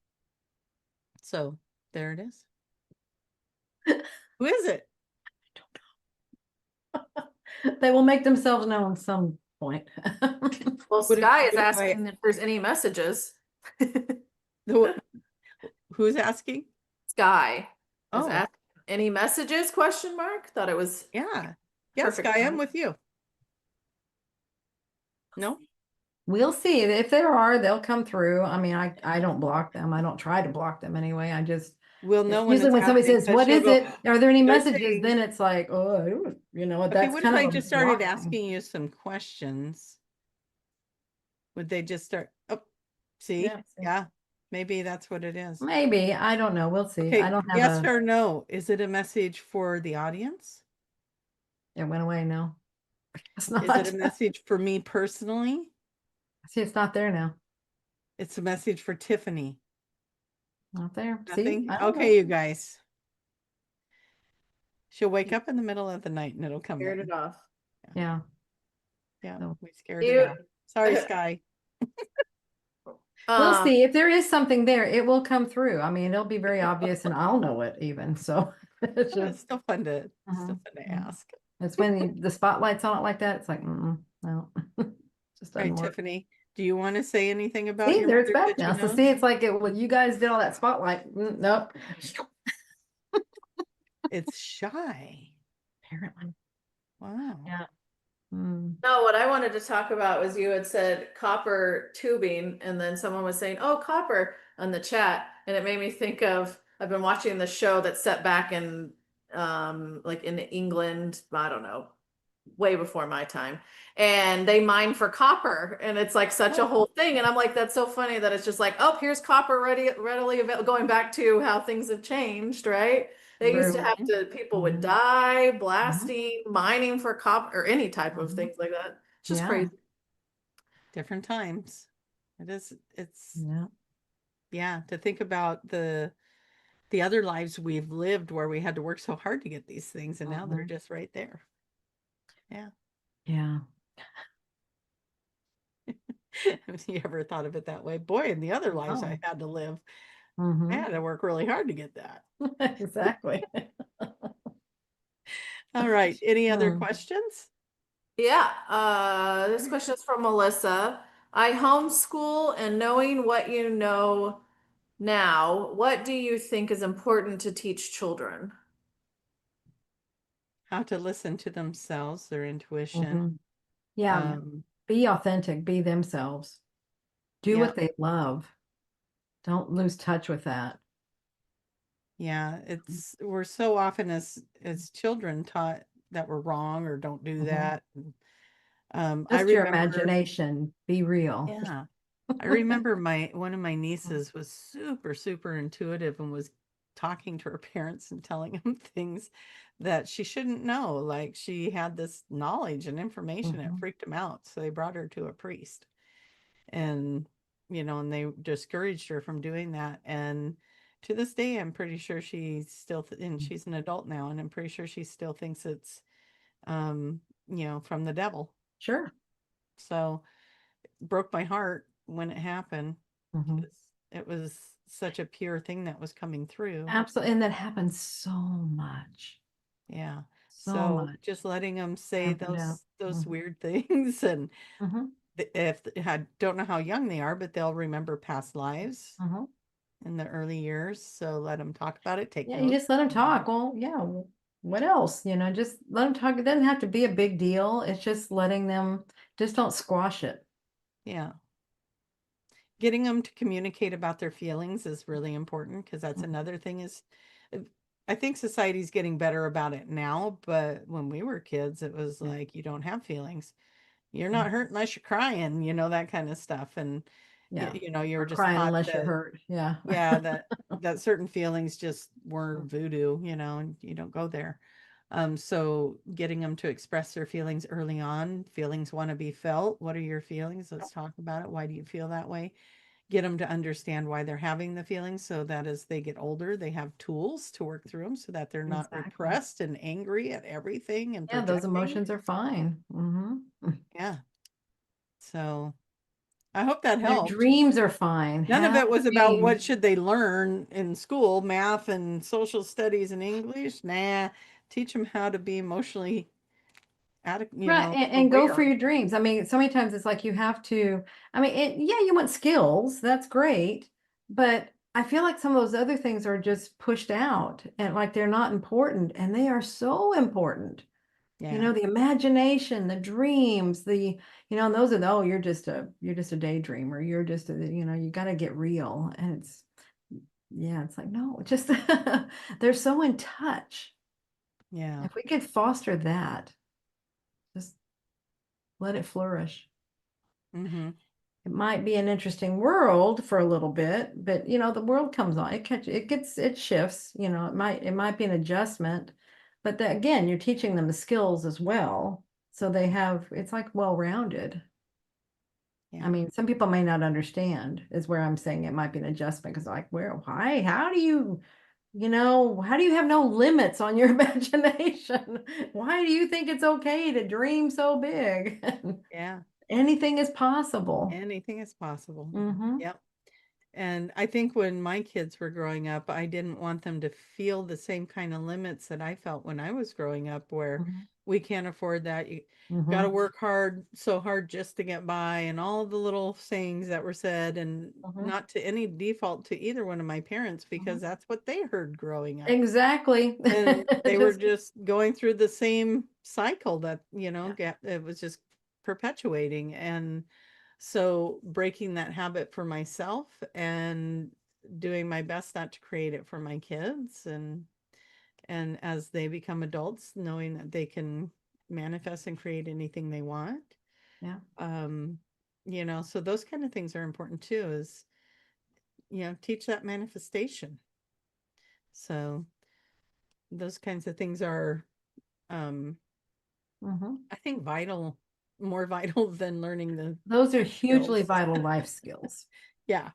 so there it is. Who is it? They will make themselves known at some point. Well, What if, Sky is what if I, asking if there's any messages. who, who's asking? Sky is Oh, asking any messages, question mark? Thought it was yeah. Yes, perfect Guy, I'm time. with you. No? We'll see. If there are, they'll come through. I mean, I don't block them. I don't try to block them anyway. We'll It's know when usually it's when somebody happening says, because "What she'll is go, it? Are there any they're messages?" saying, Then it's like, oh, okay, that's what if kind I of a just started block thing. asking you some questions? Would they just start? Oh, see? Yeah. See. Yeah, maybe that's what it is. Maybe. I don't know. We'll see. I Okay, don't have yes or no? Is it a message for the audience? it went away. No, it's Is it a not. message for me personally? See, it's not there now. It's a message for Tiffany. Not there. See, Nothing? I don't know. Okay, you guys. She'll wake up in the middle of the night and it'll come Scared in. it off. Yeah. Yeah, So we scared it Cute. off. Sorry, Sky. we'll Um, see. If there is something there, it will come through. I mean, it'll be very obvious and I'll know it even. So it's Oh, it's just, still fun to uh-huh. ask. It's when the spotlight's on it like that. It's like, no, just All doesn't right, work. Tiffany, do you want to say anything about See, your there it's mother back that now. you So know? see, it's like well, you guys did all that spotlight. Nope. It's shy. Apparently. Wow. Yeah. Mm. no, what I wanted to talk about was you had said copper tubing, and then someone was saying, "Oh, copper" on the chat, and it made me think of I've been watching the show that's set back in like in England, I don't know, way before my time, and they mine for copper, and it's like such a whole thing, and I'm like, that's so funny that it's just like, oh, here's copper readily available, going back to how things have changed, right? They used to True. have to, people would Mhm. die Mhm. blasting, mining for copper or any type of Mhm. things like that. It's just Yeah. crazy. Different times. It's Yeah. yeah, to think about the other lives we've lived where we had to work so hard to get these things and now they're Mhm. just right there. Yeah. Yeah. Have you ever thought of it that way? Boy, in the other lives I Oh. had to live, I Hmm. had to work really hard to get that. Exactly. All right. Any other Hmm. questions? Yeah, this question is from Melissa. I homeschool, and knowing what you know now, what do you think is important to teach children? How to listen to themselves, their intuition. Hmm. Yeah. Um, Be authentic, be themselves, do yeah, what they love. Don't lose touch with that. yeah. We're so often as children taught that we're wrong or don't do Hmm. that. I Just your remember, imagination. Be real. yeah, I remember one of my nieces was super, super intuitive and was talking to her parents and telling them things that she shouldn't know. Like she had this knowledge and information. It Mhm. freaked them out. So they brought her to a priest and, and they discouraged her from doing that. And to this day, I'm pretty sure she's still, and she's an adult now, and I'm pretty sure she still thinks it's, from the devil. Sure. So broke my heart when it happened Mhm. because it was such a pure thing that was coming through. Absolutely. And that happens so much. Yeah. So So much. just letting them say Rampant out. those Mhm. weird things, and Mhm. if I don't know how young they are, but they'll remember past lives Mhm. in the early years. So let them talk about it, take Yeah, you just notes. let them talk. Well, yeah. What else? Just let them talk. It doesn't have to be a big deal. It's just letting them, just don't squash it. Yeah. Getting them to communicate about their feelings is really important because that's Mhm. another thing is uh, I think society's getting better about it now, but when we were kids, it was Yeah. like you don't have feelings. You're Mhm. not hurt unless you're crying, that kind of stuff. And Yeah. you were Or just crying taught unless you're that, hurt. Yeah. yeah, that certain feelings just were voodoo, and you don't go there. So getting them to express their feelings early on, feelings want to be felt. What are your feelings? Let's talk about it. Why do you feel that way? Get them to understand why they're having the feelings so that as they get older, they have tools to work through them so that they're not Exactly. repressed and angry at everything and Yeah, those projecting. emotions are fine. Yeah. So I hope that Their helped. dreams are fine. None of Have it was about what dreams. should they learn in school, math and social studies and English. Nah, teach them how to be emotionally adequate, Right, and go for aware. your dreams. I mean, so many times it's like you have to, I mean, yeah, you want skills, that's great, but I feel like some of those other things are just pushed out and like they're not important, and they are so important. Yeah. The imagination, the dreams, and those are oh, you're just a daydreamer. You're just you got to get real. And yeah, it's like, no, just they're so in touch. Yeah. If we could foster that, just let it flourish. Mm-hmm. It might be an interesting world for a little bit, but the world comes on, it shifts, it might be an adjustment, but again, you're teaching them the skills as well. So it's like well-rounded. I Yeah. mean, some people may not understand, is where I'm saying it might be an adjustment because like, why, how do you have no limits on your imagination? Why do you think it's okay to dream so big? Yeah. Anything is possible. Anything is possible. Mm-hmm. Yep. And I think when my kids were growing up, I didn't want them to feel the same kind of limits that I felt when I was growing up, where Mm-hmm. we can't afford that. You got to Mm-hmm. work hard, so hard just to get by, and all the little sayings that were said, and Mm-hmm. not to any default to either one of my parents Mm-hmm. because that's what they heard growing up. Exactly. And they were Just just going through the same cycle that, yeah, it was just perpetuating. And so breaking that habit for myself and doing my best not to create it for my kids, and as they become adults, knowing that they can manifest and create anything they want. yeah. Um, so those kind of things are important too, is, teach that manifestation. So those kinds of things are, um, Mm-hmm. I think more vital than learning the Those are tech hugely skills. vital life skills. Yeah.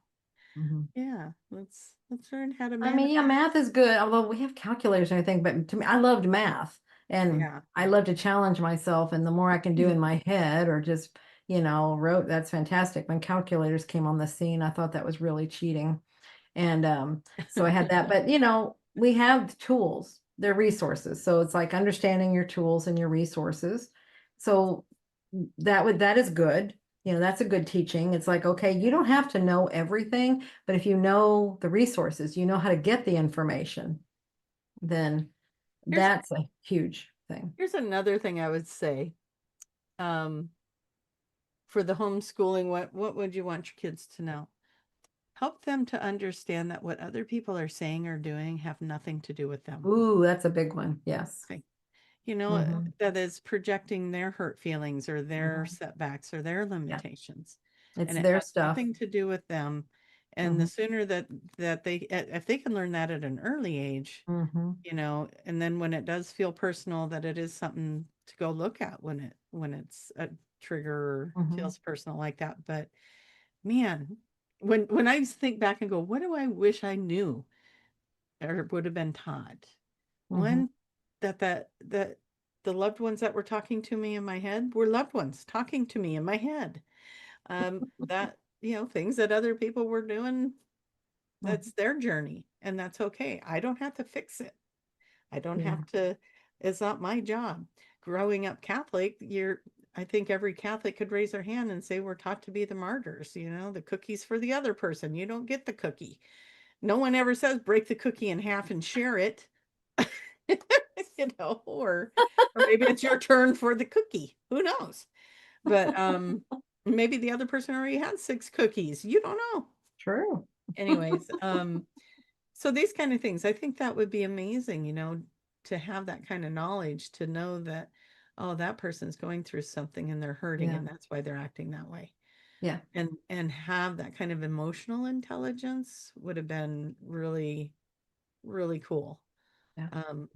Mm-hmm. Yeah. Let's learn how to I mean, yeah, manifest. math is good, although we have calculators and everything, but to me, I loved math and Yeah. I love to challenge myself. And the more I can do in my head or just, wrote, that's fantastic. When calculators came on the scene, I thought that was really cheating. And so I had that, but we have tools, they're resources. So it's like understanding your tools and your resources. So that is good. That's a good teaching. It's like, okay, you don't have to know everything, but if you know the resources, you know how to get the information, then Here's that's a huge thing. here's another thing I would say. Um, for the homeschooling, what would you want your kids to know? Help them to understand that what other people are saying or doing have nothing to do with them. Ooh, that's a big one. Yes. Okay. you know, Mhm. that is projecting their hurt feelings or their Mhm. setbacks or their Yeah. limitations. It's And it their has stuff. nothing to do with them. And the Mhm. sooner that they, if they can learn that at an early age, Mhm. you know, and then when it does feel personal, that it is something to go look at when it's a trigger or Mhm. feels personal like that. But man, when I think back and go, what do I wish I knew or would have been taught? Mhm. One, that the loved ones that were talking to me in my head were loved ones talking to me in my head. That, you know, things that other people were doing, Mhm. that's their journey, and that's okay. I don't have to fix it. I don't Yeah. have to, it's not my job. Growing up Catholic, I think every Catholic could raise their hand and say we're taught to be the martyrs, you know, the cookie's for the other person. You don't get the cookie. No one ever says break the cookie in half and share it. You know, or maybe it's your turn for the cookie. Who knows? But maybe the other person already had 6 cookies. You don't know. True. Anyways, so these kind of things, I think that would be amazing, you know, to have that kind of knowledge, to know that, oh, that person's going through something and they're hurting Yeah. and that's why they're acting that way. Yeah. And have that kind of emotional intelligence would have been really, really cool. Yeah. Um,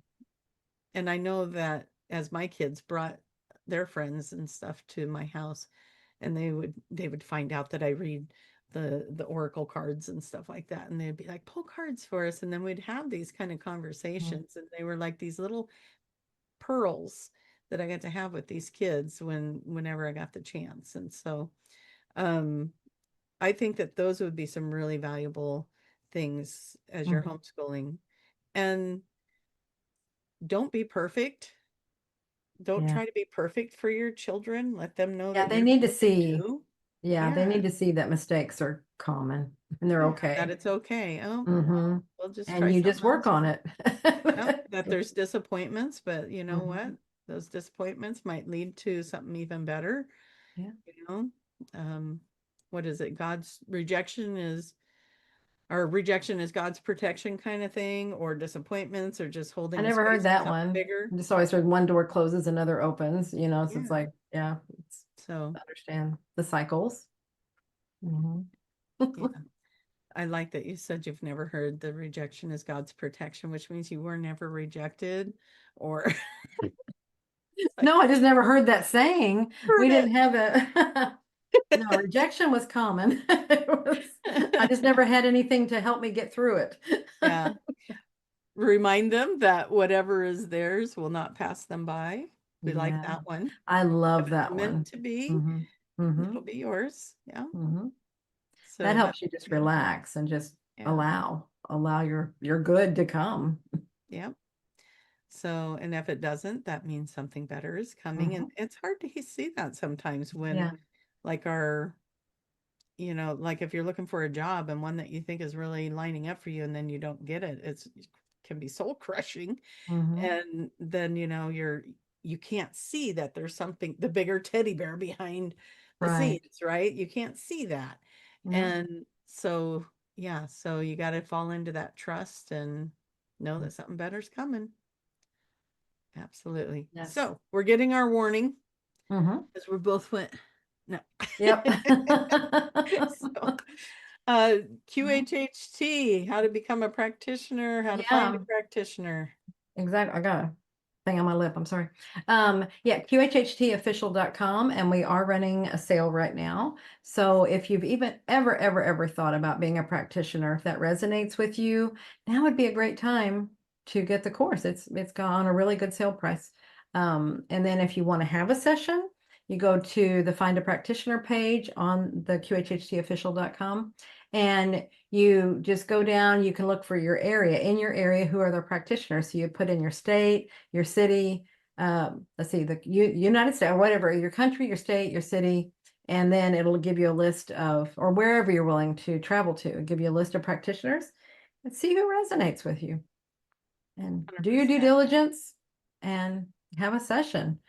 and I know that as my kids brought their friends and stuff to my house, and they would find out that I read the oracle cards and stuff like that, and they'd be like, pull cards for us, and then we'd have these kind of Mhm. conversations, and they were like these little pearls that I got to have with these kids whenever I got the chance. And so um I think that those would be some really valuable things as you're Mhm. homeschooling. And don't be perfect. Don't Yeah. try to be perfect for your children. Let them know Yeah. that They you're need to human see. too. Yeah. They Yeah. need to see that mistakes are common and they're Yeah, that okay. it's okay. Oh, Hmm. well, we'll just And try you just something work else. on it. Yep, that there's disappointments, but you know what? Mhm. Those disappointments might lead to something even better, Yeah. you know? Um, what is it? God's rejection is, or rejection is God's protection kind of thing, or disappointments, or just I holding a never heard space for that something one. bigger. I just always heard one door closes, another opens, so it's Yeah. like, yeah, it's So, to understand the cycles. Hmm. yeah. I like that you said you've never heard the rejection is God's protection, which means you were never rejected or like No, I just never heard that saying. heard We it. didn't have a, no, rejection was common. I just never had anything to help me get through it. Yeah. Remind them that whatever is theirs will not pass them by. We like Yeah, that one. I If love it's that meant one. to be, Hmm. Hmm. it'll be yours. Yeah. Hmm. That So that's helps you just beautiful. relax and just Yeah. allow your good to come. Yeah. So, and if it doesn't, that means something better is coming. And Hmm. it's hard to see that sometimes when, Yeah. like, our, you know, like if you're looking for a job and one that you think is really lining up for you and then you don't get it, it can be soul crushing. Hmm. And then, you know, you can't see that there's something, the bigger teddy bear behind the Right. scenes, right? You can't see that. Yeah. And so, yeah, so you got to fall into that trust and know that something better's coming. Absolutely. Yes. So we're getting our warning Hmm. as we both went, no. Yep. So, uh, QHHT, how to become a practitioner, how to find a Yeah. practitioner. Exactly. I got a thing on my lip. I'm sorry. Yeah, qhhtofficial.com, and we are running a sale right now. So if you've even ever thought about being a practitioner, if that resonates with you, now would be a great time to get the course. It's gone on a really good sale price. And then if you want to have a session, you go to the Find a Practitioner page on the qhhtofficial.com, and you just go down, you can look for your area. In your area, who are the practitioners? So you put in your state, your city, let's see, the United States, or whatever, your country, your state, your city, and then it'll give you a list of, or wherever you're willing to travel to, give you a list of practitioners and see who resonates with you. And do your due 100%. diligence and have a session.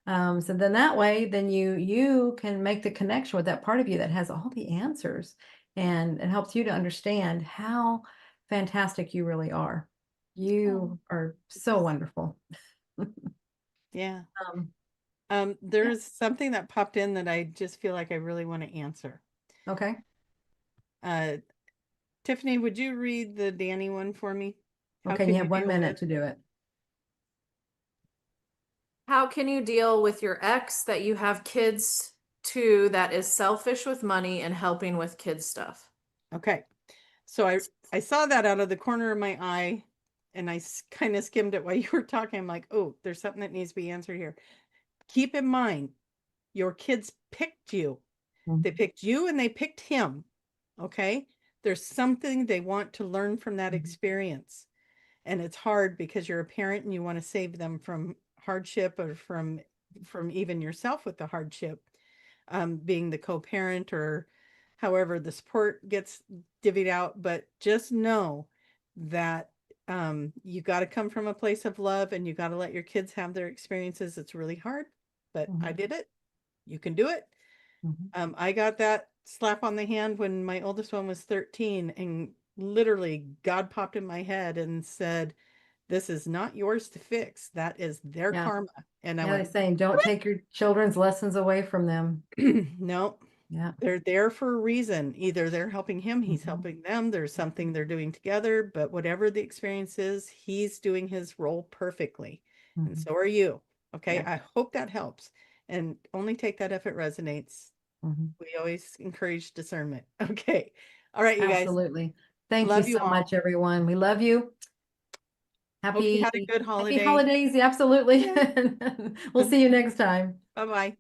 So then that way, then you can make the connection with that part of you that has all the answers, and it helps you to understand how fantastic you really are. Oh, You are so thanks. wonderful. Yeah. Yeah. There's something that popped in that I just feel like I really want to answer. Okay. Tiffany, would you read the Danny one for me? How Okay. can You you have 1 deal minute with? to do it. How can you deal with your ex that you have kids to that is selfish with money and helping with kids stuff? Okay. So I saw that out of the corner of my eye and I kind of skimmed it while you were talking. I'm like, oh, there's something that needs to be answered here. Keep in mind, your kids picked you. They picked you and they picked him. Okay. There's something they want to learn from that experience. And it's hard because you're a parent and you want to save them from hardship or from even yourself with the hardship, being the co-parent or however the support gets divvied out. But just know that you got to come from a place of love and you got to let your kids have their experiences. It's really hard, but I did it. You can do it. I got that slap on the hand when my oldest one was 13, and literally God popped in my head and said, this is not yours to fix. That is their Yeah. karma. And I Yeah, they're went, saying don't take your children's lessons away from them. no, Yeah. they're there for a reason. Either they're helping him, he's helping them, there's something they're doing together, but whatever the experience is, he's doing his role perfectly. And so are you. Okay. Yeah. I hope that helps. And only take that if it resonates. We always encourage discernment. Okay. All right, you guys. Absolutely. Thank you Love you so much, all. everyone. We love you. Hope you Happy, had a good happy holiday. holidays. Yeah, absolutely. Yeah. We'll see you next time. Bye-bye.